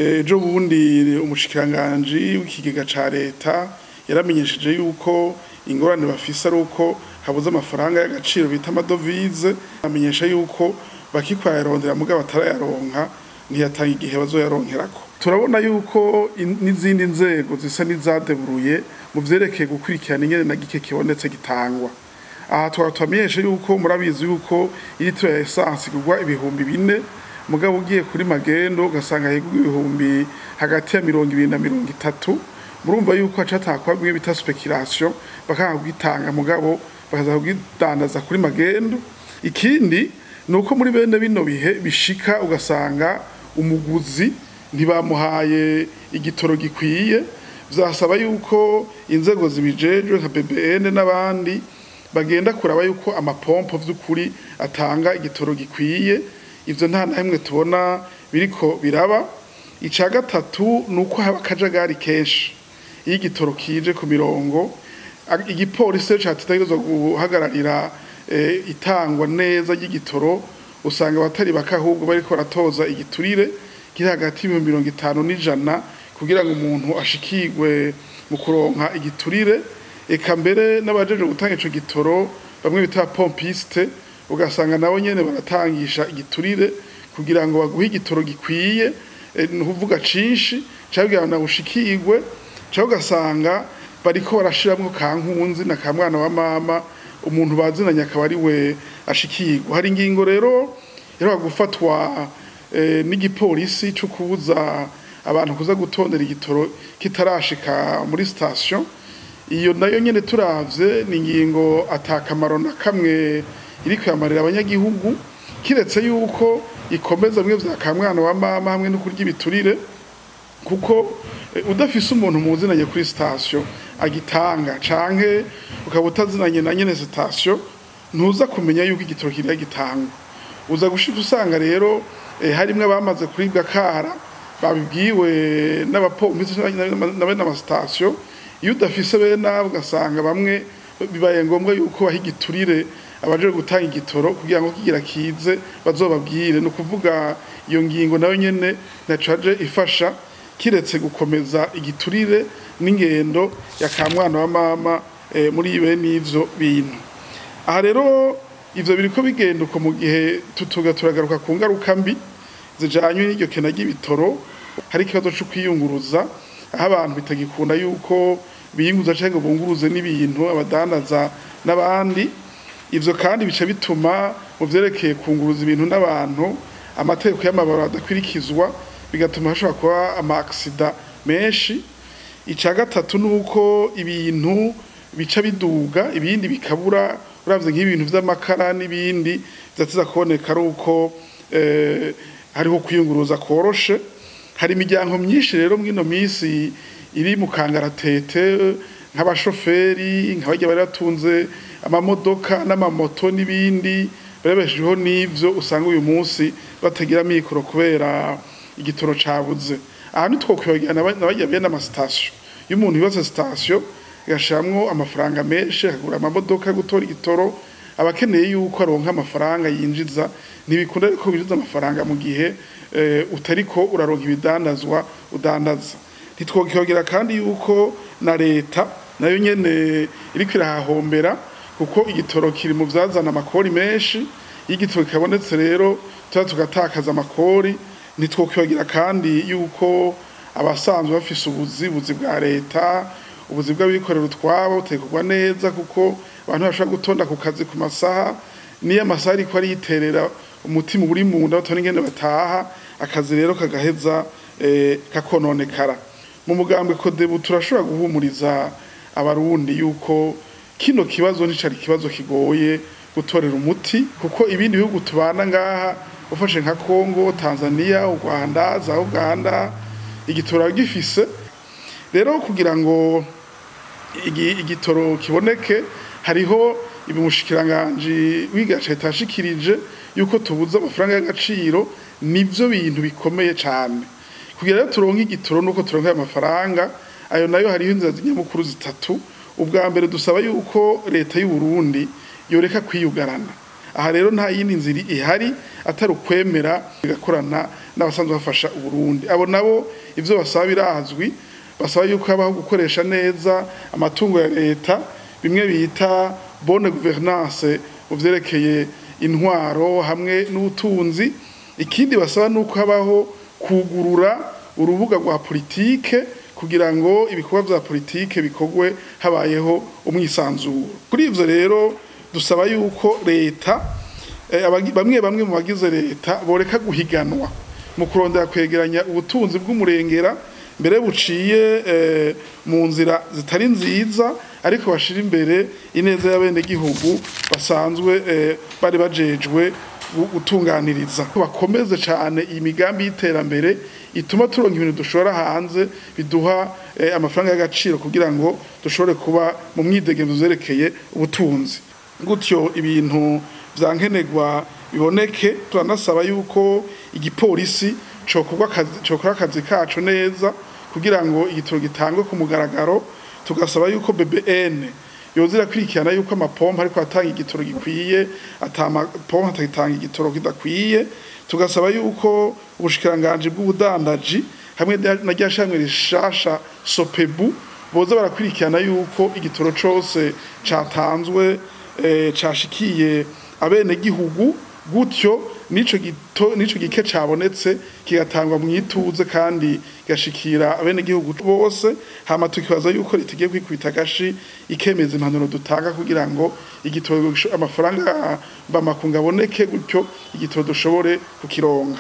ejo bundi umushikiranganji w'ikigega ca leta yaramenyesheje yuko ingorane bafise ari uko habuze amafaranga y'agaciro bita amadovize, amenyesha yuko bakikwayarondera mugabo batarayaronka ntiyatanga igihe bazoyaronkerako. Turabona yuko n'izindi nzego zisa n'izadeburuye mu vyerekeye gukurikirana ingene na gike kibonetse gitangwa. Aha twamenyesha yuko murabizi yuko ilitiro ya essence igurwa ibihumbi 4, mugabo ugiye kuri magendo ugasanga higurwa ibihumbi hagati ya 20 na 30. Murumva yuko acatakwa bimwe bita speculation bakanga kugitanga mugabo bakaza kugidandaza kuri magendo. Ikindi nuko muri bene bino bihe bishika ugasanga umuguzi ntibamuhaye igitoro gikwiye, vyasaba yuko inzego zibijejwe nka BBN n'abandi bagenda kuraba yuko amapompo vy'ukuri atanga igitoro gikwiye. Ivyo nta namwe tubona biriko biraba. Ica gatatu nuko haba akajagari kenshi iyo igitoro kije ku mirongo. Igipolisi categerezwa guhagararira itangwa neza ry'igitoro, usanga abatari bakahubwo bariko baratoza igiturire kiri hagati y'ibihumbi 50 n'ijana kugira ngo umuntu ashikirwe mu kuronka igiturire. Eka mbere n'abajeje gutanga ico gitoro bamwe bita pompiste ugasanga nabo nyene baratangisha igiturire kugira ngo baguhe igitoro gikwiye, nukuvuga cinshi cyabwiye na ushikirwe, cyo ugasanga bariko barashiramwo kankunzi na kamwana wa mama umuntu bazinanya akaba ari we ashikirwa. Hari ingingo rero gufatwa n'igipolisi cyo kubuza abantu kuza gutondera igitoro kitarashika muri station. Iyo nayo nyene turavye ni ingingo atakamaro na kamwe iri kyamarira abanyagihugu, kiretse yuko ikomeza bimwe vya kamwana wa mama hamwe no kurya ibiturire, kuko udafise umuntu muzinanye kuri station agitanga canke ukaba utazinanye na nyene station ntuza kumenya yuko igitoro kiriya gitangwa. Uza gushika usanga rero harimwe bamaze kuribwa kara babibwiwe n'abapolisi n'abana station. Iyo udafise bene ugasanga bamwe bibaye ngombwa yuko baha igiturire abaje gutanga igitoro kugira ngo kigira kize bazobabwire. No kuvuga iyo ngingo nayo nyene nacaje ifasha, kiretse gukomeza igiturire n'ingendo ya kamwana wa mama muri bene ivyo bintu. Aha rero ivyo biriko bigenda uko mu gihe turagaruka ku ngaruka mbi zijanywe n'iryo kena ry'ibitoro. Hari ikibazo cyo kwiyunguruza, aho abantu bitagikunda yuko biyunguza cyangwa bunguruze n'ibintu abadandaza n'abandi. Ivyo kandi bica bituma mu vyerekeye kunguruza ibintu n'abantu amategeko y'amabara adakwirikizwa, bigatuma hashobora kuba ama-accident menshi. Ica gatatu nuko ibintu bica biduga ibindi bikabura, uravye nk'ibintu vy'amakara n'ibindi vyateza kuboneka ari uko hariho kwiyunguruza koroshe. Hari imiryango myinshi rero mwino misi iri mu kangaratete nk'abashoferi nk'abajya bari batunze amamodoka n'amamoto n'ibindi barebesheho n'ivyo usanga uyu munsi batagira mikoro kubera igitoro cabuze. Aha nitwokwibagirana n'abajya bene amastation. Iyo umuntu yubatse station gashamwo amafaranga menshi akagura amamodoka gutora igitoro, abakeneye yuko aronka amafaranga yinjiza, ntibikunda ko binjiza amafaranga mu gihe utariko uraronka ibidandazwa udandaza. Ntitwokwibagirana kandi yuko na leta nayo nyene iriko irahahombera, kuko igitoro kiri mu vyazana amakori menshi. Iyo igitoro kibonetse rero tugatakaza amakori. Ntitwokwibagirana kandi yuko abasanzwe bafise ubuzi bwa leta, ubuzi bw'abikorera utwabo butekurwa neza, kuko abantu bashobora gutonda ku kazi ku masaha, niyo amasaha ariko ariterera umutima uri mu nda batona ingene bataha, akazi rero kagaheza kakononekara. Mu mugambwe Kodebu turashobora guhumuriza abarundi yuko kino kibazo nicari kibazo kigoye gutorera umuti, kuko ibindi bihugu tubana ngaha ufashe nka Kongo, Tanzania, u Rwanda, za Uganda igitoro gifise. Rero kugira ngo igitoro kiboneke hariho umushikiranganji w'igace yashikirije yuko tubuza amafaranga y'agaciro. Nivyo bintu bikomeye cyane kugira rero turonke igitoro nuko turonka amafaranga ayo. Nayo hariho inzira zinyamukuru zitatu. Ubwa mbere dusaba yuko leta y'u Burundi yoreka kwiyugarana, aha rero nta yindi nzira ihari atari ukwemera bigakorana n'abasanzwe bafasha Uburundi. Abo nabo ivyo basaba birazwi, basaba yuko habaho gukoresha neza amatungo ya leta, bimwe bita bonne gouvernance mu vyerekeye intwaro hamwe n'ubutunzi. Ikindi basaba nuko habaho kugurura urubuga rwa politike kugira ngo ibikorwa vya politike bikorwe habayeho umwisanzuro. Kuri ivyo rero dusaba yuko leta bamwe mu bagize leta boreka guhiganwa mu kurondera kwegeranya ubutunzi bw'umurengera mbere buciye mu nzira zitari nziza, ariko bashira imbere ineza y'abene gihugu basanzwe bari bajejwe gutunganiriza. Bakomeze cyane iyi migambi y'iterambere ituma turonka ibintu dushora hanze biduha amafaranga y'agaciro kugira ngo dushobore kuba mu mwidegemvyo zerekeye ubutunzi. Gutyo ibintu vyankenerwa biboneke, turanasaba yuko igipolisi cokora akazi kacu neza kugira ngo igitoro gitangwe ku mugaragaro. Tugasaba yuko BBN yozira kwirikirana yuko amapompa ariko atanga igitoro gikwiye, atamapompa atagitanga igitoro kidakwiye. Tugasaba yuko ubushikiranganje bw'ubudandaji hamwe na ryashamwe rishasha Sopebu boza barakwirikirana yuko igitoro cose catanzwe cashikiye abene gihugu, gutyo nico gike cabonetse kigatangwa mu ituze kandi gashikira abene gihugu bose. Hama tukibaza yuko ritigiye kwikubita agashi ikemeza impanuro dutanga kugira ngo igitoro amafaranga bamakunga aboneke, gutyo igitoro dushobore kukironga.